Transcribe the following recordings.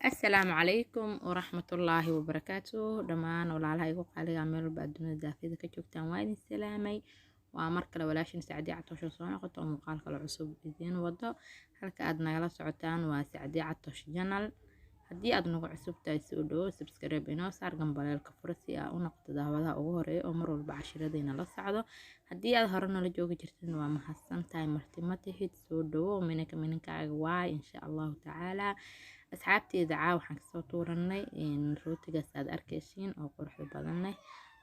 السلام عليكم ورحمة الله وبركاته دمان walaalaha igu qaaliga meel walba adduunada daafida ka joogtaan waa idin salaamay waa mar kale walaashin Sacdiya Catoosh soo noqoto oo muuqaal kale cusub idiin wado halka aad nagala socotaan waa Sacdiya Catoosh channel haddii aad nagu cusub tahay soo dhawo subscribe inoo saar gambaleelka furo si aad u noqoto daawadaha ugu horeeya oo mar walba cashiradayna la socdo haddii aad hore nala joogi jirtin waa mahadsantahay martimatihid soo dhawo mininkaaga waay insha allahu tacaala asxaabteeda caawa waxaan kasoo tuuranay rootigaas aad arkaysiin oo quruxda badan leh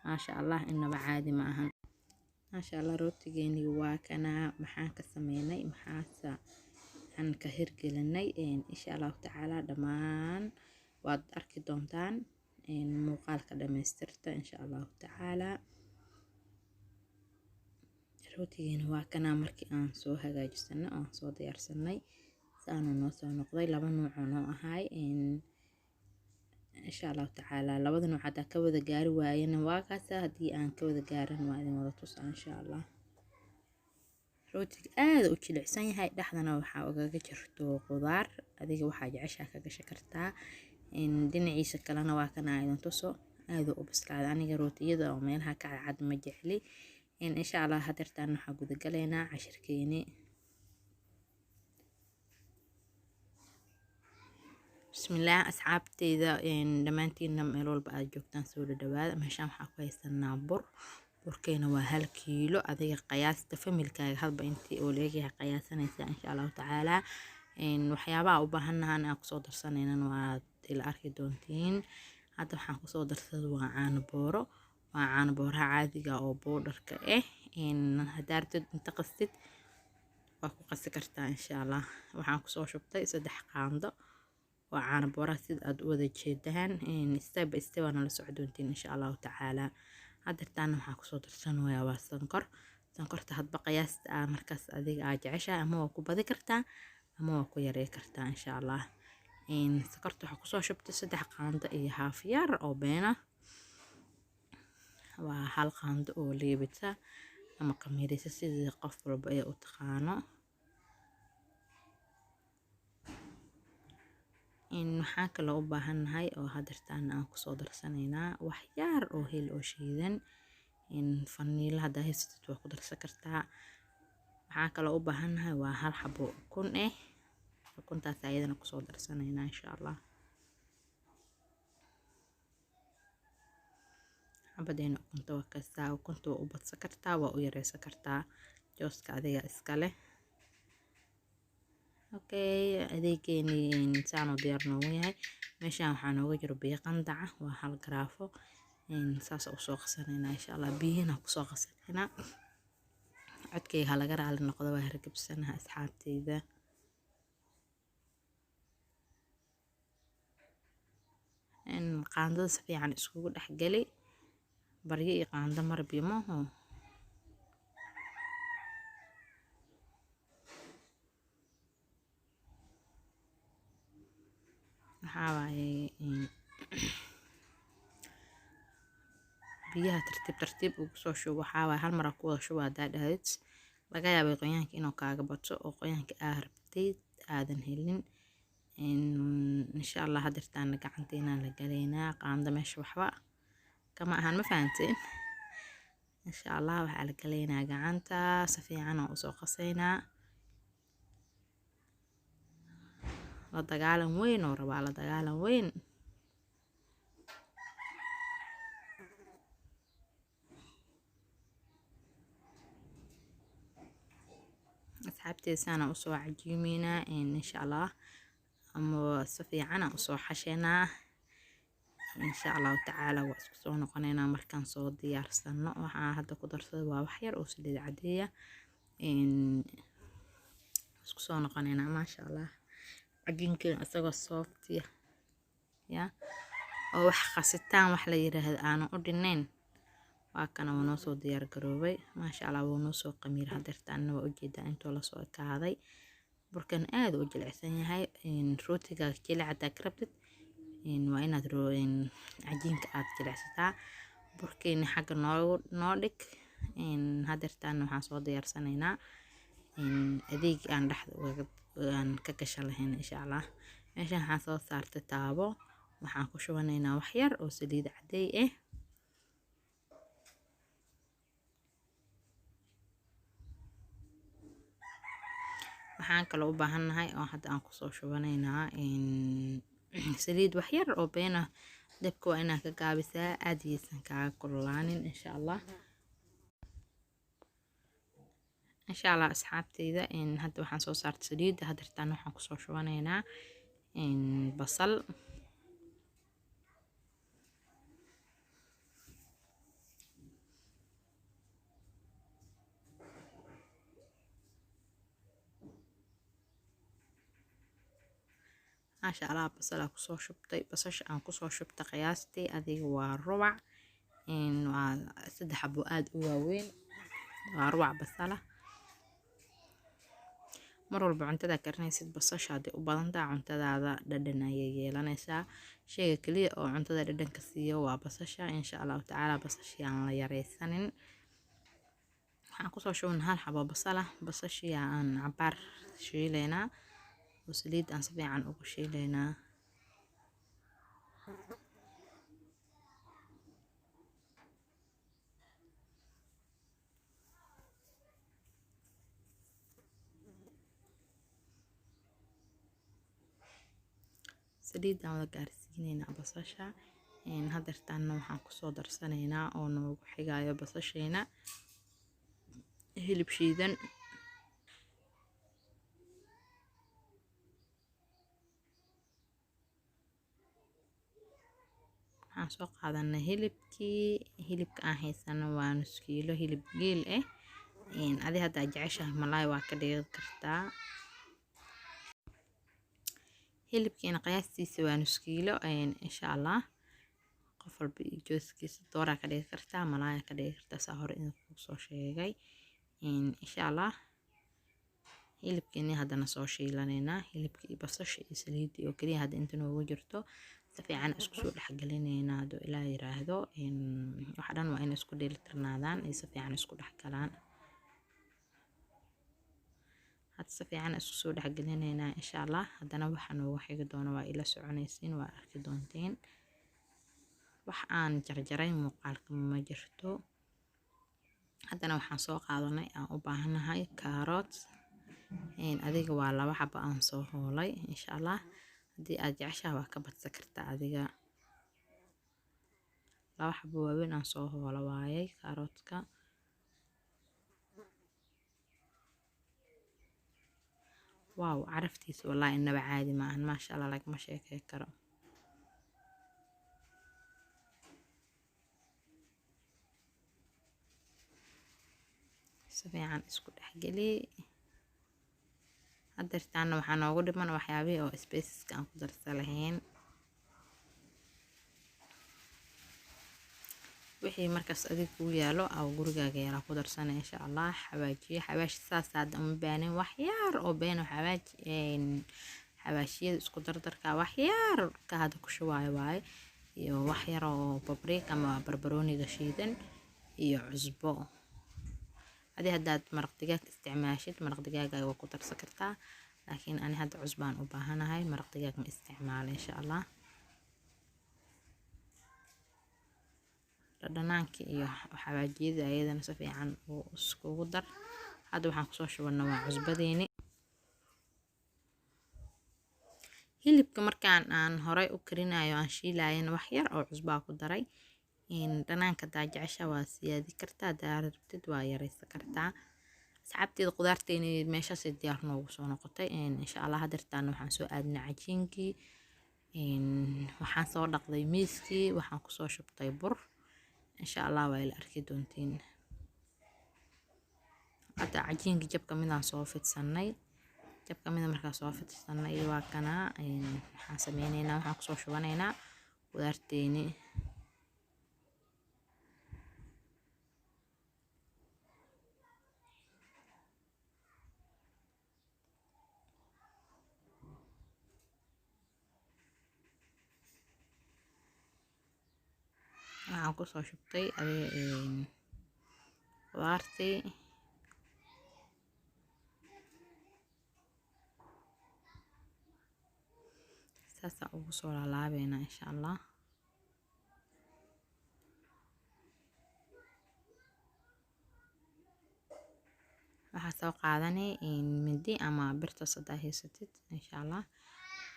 maasha allah inaba caadi ma ahan maasha allah rootigeeni waa kana maxaan ka sameynay maxaasa aan ka hirgelinay insha allahu tacaala dhammaan waad arki doontaan muuqaalka dhamaystirta insha allahu tacaala rootigeeni waa kana markii aan soo hagaajisanay oo aan soo diyaarsanay saanu noo soo noqday laba nooc oo noo ahay insha Allah tacaala labada nooc hada ka wada gaari waayeen waa kaas hadii aan ka wada gaaran waa idin wada tus insha Allah rootiga aad u jilicsan yahay dhaxdana waxa uga jirto qudaar adiga waxa jeceshaa ka gashan kartaa dhinaciisa kalena waa kana idin tuso aad u bislaada aniga rootiyada oo meelaha ka cad ma jecli insha Allah hadirtaan waxa guda galeena cashirkeeni بسم الله أصحابتيدا دمانتينا ميل walba aad joogtaan soo dhawaada meeshaan waxa ku haysanaa burkeena waa 1 kiilo adiga qiyaasta familkaaga hadba intii oo leeyahay qiyaasanaysa insha Allah tacaala waxyaabaha u baahanahay aan ku soo darsanayna waa ila arki doontiin hadda waxaan ku soo darsaday waa caano booraha caadiga oo boodarka hadaartid inta qastid waa ku qasi kartaa insha Allah waxaan ku soo shubtay 3 qaando وعانا بوراسيد أد وذا جيدهن step by step أنا لسعودونتين إن شاء الله تعالى هادرتان وحاكو صوت السنوية سنكر تحت بقياس مركز أذيك عجعشة أما وكو بذكرتا أما وكو يريكرتا إن شاء الله سكرت وحاكو صوت شبت 3 قاند إيها فيار أو بينا وحال قاند أو ليبتا أما قميريسا سيدي قفل بأي أتخانو waxaan kale u baahanahay oo hadirtaan aan ku soo darsanaynaa wax yar oo heel oo shiidan faniila hada haysatid waa ku darsan kartaa waxaan kale u baahanahay waa 1 xabo ukun ukuntaas ayadana ku soo darsanaynaa insha Allah xabadeena ukunta waa kasta ukunta u badsan kartaa waa u yareysan kartaa jooska adiga iska leh اوكي adeegeeni saano diyaar noo yahay meeshaan waxaan uga jiro biyo qandaca waa 1 garaafo saas oo soo qasanayna insha Allah biyana ku soo qasanayna codkayga laga raali noqdo waa hargabsanaha asxaabteyda qaandada si fiican iskugu dhaxgali baryo iyo qaando mar biyo maaho biyaha tartiib ugu soo shubo waxa hal mar ku wada shubo daadhayd laga yaabay qoyaanka inuu kaaga bato oo qoyaanka aad rabtay aadan helin insha Allah hadirtaan gacanteena la galeena qaando meesha waxba kama ahan ma fahanteen insha Allah waxa la galeena gacanta si fiican oo soo qaseynaa la dagaalan weyn oo rabaa la dagaalan weyn asxaabtey sana u soo cajiimeena insha Allah ama si fiican u soo xasheena insha Allah tacaala waa isku soo noqoneena markaan soo diyaarsano waxa hadda ku darsaday waa wax yar oo saliid cadeeya isku soo noqoneena ma sha Allah عجينكين أسوأ soft يا أو خاصتان وحلا يرهد أنا أردنين وكنا ونوسو ديار قروبي ما شاء الله ونوسو قمير هدرتان وأجيدا أنتو لسو كهذي بركان آد وجل عساني هاي إن روتيكا كيلا عدا كربتت وإن أدرو إن عجينك آد كيلا عساتا بركين حق نورك إن هدرتان وحاسو ديار سنينا إن أديك أن رح aan ka gashan lahayn insha Allah meeshaan waxaan soo saartay taabo waxaan ku shubanaynaa wax yar oo saliid caday ah waxaan kale u baahanahay oo hadda aan ku soo shubanaynaa saliid wax yar oo beena dabka waa inaan ka gaabisaa aad yeysan kaaga kululaanin insha Allah asxaabteyda hadda waxaan soo saartay saliid hadda waxaan ku soo shubanaynaa basal ما شاء الله بصل كسو شبتي بصش aan kusoo shubtay qiyaastii adiga waa rubac waa 3 xabo aad u waaweyn waa rubac basala mar walba cuntada karinaysid basasha hadii u badan tahay cuntadaada dhadhan ayay yeelanaysaa shayga kaliya oo cuntada dhadhan ka siiyo waa basasha insha Allah taala basasha aan la yareysanin waxaan kusoo shubnaa hal xabo basala basasha aan cabaar shiileynaa وسليد aan si fiican ugu shiileynaa saliid aan wada gaarsiineynaa basasha hadartaana waxaan ku soo darsanaynaa oo noogu xigayo basasheena hilib shiidan waxaan soo qaadanay hilibka aan haysano waa nus kiilo hilib geel ah adi hadda jeceshahay malaay waa ka dhigi kartaa hilibkiina qiyaastiisa waa nus kiilo insha Allah qof walba iyo jooskiisa doora ka dhigi kartaa malaay ka dhigi kartaa saa hore inuu soo sheegay insha Allah hilibkiina hadana soo shiilaneynaa hilibkii basasha iyo saliidii oo kaliya hadda inta noogu jirto si fiican isku soo dhaxgalineynaa hado ilaa yiraahdo waxa dhan waa in isku dheelitirnaadaan ay si fiican isku dhaxgalaan had si fiican isku soo dhaxgalineynaa insha Allah hadana waxa noogu xigi doona waa ila soconaysiin waa arki doonteen wax aan jarjaray muuqaalka ma jirto hadana waxaan soo qaadanay aan u baahanahay carrot adiga waa 2 xabo aan soo hoolay insha Allah hadii aad jeceshahay waa ka badsan kartaa adiga 2 xabo waaweyn aan soo hoolo waayay carrotka waaw caraftiisa wallahi inaba caadi ma ahan ma sha Allah lagama sheekay karo si fiican isku dhaxgali hadartaana waxaa noogu dhiman waxyaabihii oo spaceska aan ku darsan lahayn wixii markaas adig ku yaalo aw gurigaaga yara ku darsanay insha Allah xawaash saas aad uma baanin wax yar oo been xawaashiyada isku dardarka wax yar ka hada ku shuwaayo waay iyo wax yar oo paprika ama barbarooniga shiidan iyo cusbo haddaad maraq digaag isticmaashid maraq digaaga waa ku darsan kartaa laakiin ani hadda cusbaan u baahanahay maraq digaag ma isticmaalo insha Allah dhanaanka iyo xawaajiyada ayadana si fiican oo iskugu dar hadda waxaan ku soo shubanaa waa cusbadeeni hilibka markaan aan horay u karinayo aan shiilaayeen wax yar oo cusbaa ku daray dhanaanka daajacasha waa siyaadi kartaa daarabtid waa yareysan kartaa asxaabteeda qudaarteena meeshaas diyaar noogu soo noqotay insha Allah hadartaan waxaan soo aadnay cajiinkii waxaan soo dhaqday miiskii waxaan ku soo shubtay bur insha Allah waa ila arki doontiin hadda cajiinka jabka midaan soo fidsanay jabka mid markaa soo fidsanay waa kana waxaan sameynaynaa waxaan ku soo shubanaynaa qudaarteeni waxaan ku soo shubtay qudaartii saasa ugu soo laalaabeena insha allah. waxaa soo qaadanay mindi ama birta sada haysatid insha allah.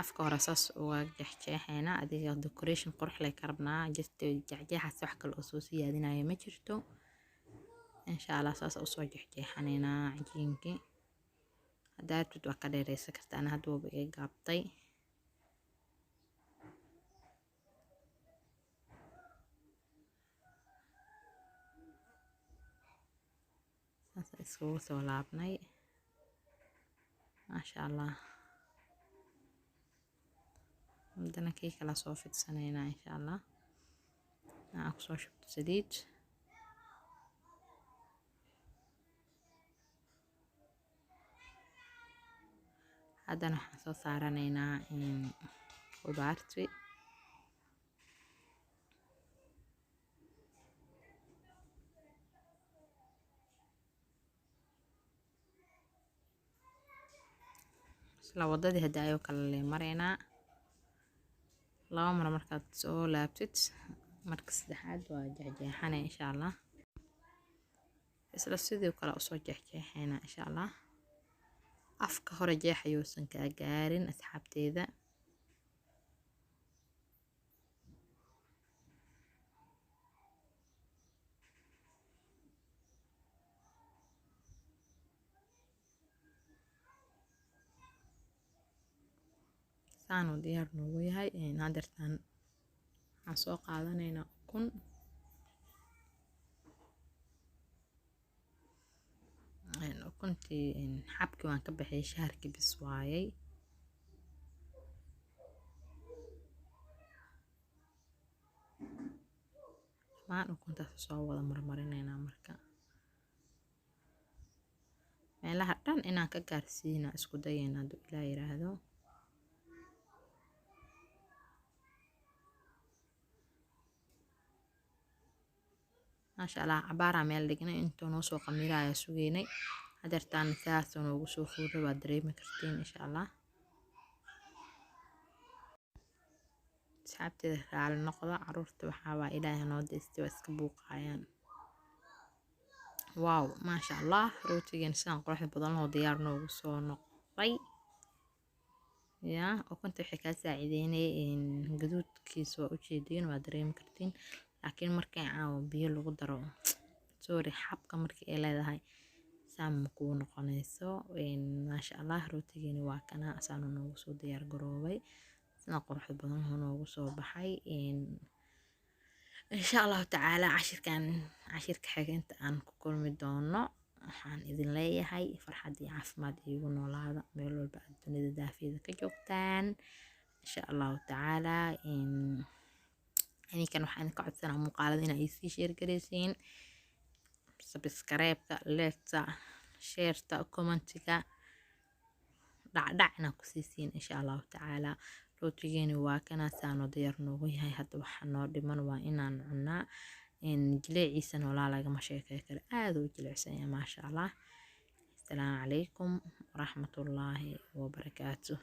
afka hore saas uga jeexjeexayna adiga decoration qurux leh ka rabnaa just jeexjeexaas wax kale oo soo siyaadinaya ma jirto insha allah. saas u soo jeexjeexanayna cajiinkii haddaad rabtid waa ka dheereysan kartaa hadda waba iga gaabtay. saas iskugu soo laabnay maasha allah. haddana kii kala soo fidsanayna insha allah. aan kusoo shubto saliid haddana waxaan soo saaranaynaa qudaartii. isla wadadii hadda ayuu kala lee maraynaa 2 mar markaad soo laabtid marka saddexaad waa jeexjeexana insha allah. isla sidoo kale u soo jeexjeexayna insha allah. afka hore jeexayuusan kaa gaarin asxaabteeda. saanu diyaar noogu yahay hadeertaan waxaan soo qaadanaynaa ukun. ukuntii xabkii waan ka bixiyay shaharkii bis waayay. maan ukuntaas soo wada marmarinaynaa marka meelaha dhan inaan ka gaarsiina isku dayayna hadduu ilaa yiraahdo. maasha allah cabaara meel dhignay intuu noo soo qamiiraya sugeynay hadeertaan saas noogu soo fuuro waa dareemi kartiin insha allah. asxaabteeda raali noqda caruurta waxaa waa ilaahay noo deystay waa iska buuqayaan. waaw maasha allah rootigan sidaan quruxda badan loo diyaar noogu soo noqday. ukunta waxay kaa saacideynay gaduudkiisa waa ujeediin waa dareemi kartiin laakiin markay caawo biyo lagu daro sorry xabka markii ay leedahay saam kuu noqonayso. maasha allah rootigeeni waa kana asaanu noogu soo diyaar garoobay sida quruxda badan noogu soo baxay. insha allah tacaala cashirka xigeenta aan ku kulmi doono waxaan idin leeyahay farxad iyo caafimaad iigu noolaada meel walba aad dunida daafiyada ka joogtaan insha allah tacaala. ininkan waxaan ka codsanaa muuqaalada inaa isii sheer gareysiin subscribe-ka leegta sheerta commentiga dhacdhac inaa ku siisiin insha allah tacaala. rootigeeni waa kana saano diyaar noogu yahay hadda waxaa noo dhiman waa inaan cunaa. jileeciisana walaa lagama sheekay karo aad u jilicsan yahay maasha allah. assalaamu calaykum waraxmatullaahi wabarakaatuh.